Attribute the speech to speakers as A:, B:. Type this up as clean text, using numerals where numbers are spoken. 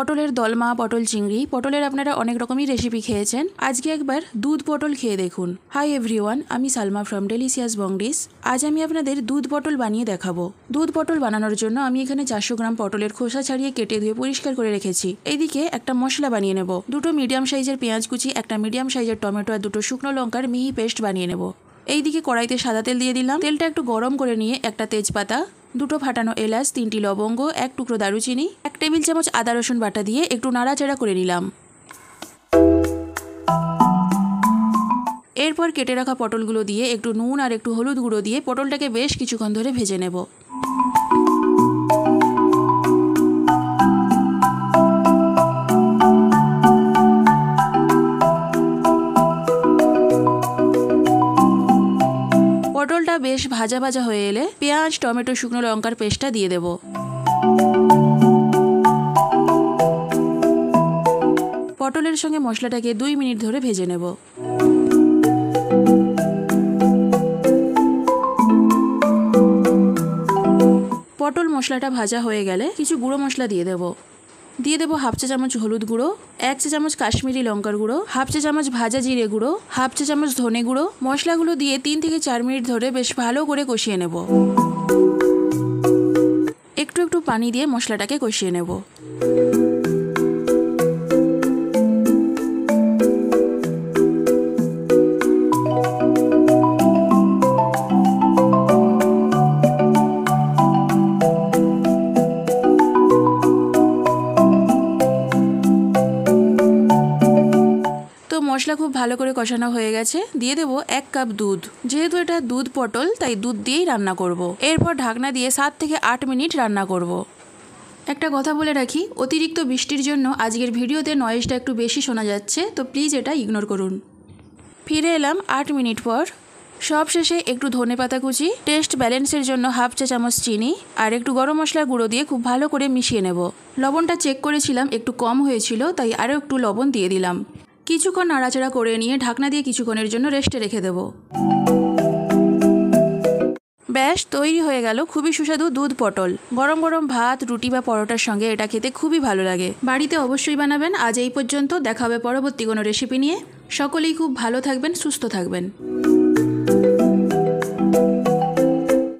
A: পটলের দলমা, পটল চিংড়ি, পটলের আপনারা অনেক রকমই রেসিপি খেয়েছেন। আজকে একবার দুধ পটল খেয়ে দেখুন। হাই এভরিওয়ান, আমি Salma from delicious Bong dish. আজ আমি আপনাদের দুধ পটল বানিয়ে দেখাবো। দুধ পটল বানানোর জন্য আমি এখানে 400 গ্রাম পটলের খোসা ছাড়িয়ে কেটে ধুয়ে পরিষ্কার করে রেখেছি। এইদিকে একটা মশলা বানিয়ে নেব। দুটো মিডিয়াম সাইজের পেঁয়াজ কুচি, একটা মিডিয়াম সাইজের টমেটো আর দুটো শুকনো লঙ্কার মিহি পেস্ট বানিয়ে নেব। এইদিকে কড়াইতে সাদা তেল দিয়ে দিলাম। তেলটা একটু গরম করে নিয়ে একটা তেজপাতা, দুটো ফাটানো এলাচ, 3টি লবঙ্গ, 1 টুকরো দারুচিনি, 1 টেবিল চামচ আদা রসুন বাটা দিয়ে একটু নাড়াচাড়া করে নিলাম। এরপর কেটে রাখা পটলগুলো দিয়ে একটু নুন আর একটু হলুদ গুঁড়ো দিয়ে পটলটাকে বেশ কিছুক্ষণ ধরে ভেজে নেব। পটলটা বেশ ভাজা ভাজা হয়ে এলে পেঁয়াজ, টমেটো, শুকনো লঙ্কার পেস্টটা দিয়ে দেব। পটলের সঙ্গে মশলাটাকে 2 মিনিট ধরে ভেজে নেব। পটল মশলাটা ভাজা হয়ে গেলে কিছু গুঁড়ো মশলা দিয়ে দেব। দিয়ে দেবো 1/2 চা চামচ হলুদ গুঁড়ো, 1 চা চামচ কাশ্মীরি লঙ্কার গুঁড়ো, 1/2 চা চামচ ভাজা জিরে গুঁড়ো, 1/2 চা চামচ ধনে গুঁড়ো। মশলাগুলো দিয়ে 3 থেকে 4 মিনিট ধরে বেশ ভালো করে কষিয়ে নেব। একটু একটু পানি দিয়ে মশলাটাকে কষিয়ে নেব। মশলা খুব ভালো করে কষানো হয়ে গেছে। দিয়ে দেবো 1 কাপ দুধ। যেহেতু এটা দুধ পটল তাই দুধ দিয়েই রান্না করব। এরপর ঢাকনা দিয়ে 7 থেকে 8 মিনিট রান্না করব। একটা কথা বলে রাখি, অতিরিক্ত বৃষ্টির জন্য আজকের ভিডিওতে নয়েজটা একটু বেশি শোনা যাচ্ছে, তো প্লিজ এটা ইগনোর করুন। ফিরে এলাম 8 মিনিট পর। সব শেষে একটু ধনেপাতা কুচি, টেস্ট ব্যালেন্সের জন্য 1/2 চা চামচ চিনি আর একটু গরম মশলার গুঁড়ো দিয়ে খুব ভালো করে মিশিয়ে নেব। লবণটা চেক করেছিলাম, একটু কম হয়েছিল, তাই আরও একটু লবণ দিয়ে দিলাম। কিছুক্ষণ নাড়াচাড়া করে নিয়ে ঢাকনা দিয়ে কিছুক্ষণের জন্য রেস্টে রেখে দেব। ব্যাস তৈরি হয়ে গেল খুবই সুস্বাদু দুধ পটল। গরম গরম ভাত, রুটি বা পরোটার সঙ্গে এটা খেতে খুবই ভালো লাগে। বাড়িতে অবশ্যই বানাবেন। আজ এই পর্যন্ত, দেখা হবে পরবর্তী কোনো রেসিপি নিয়ে। সকলেই খুব ভালো থাকবেন, সুস্থ থাকবেন।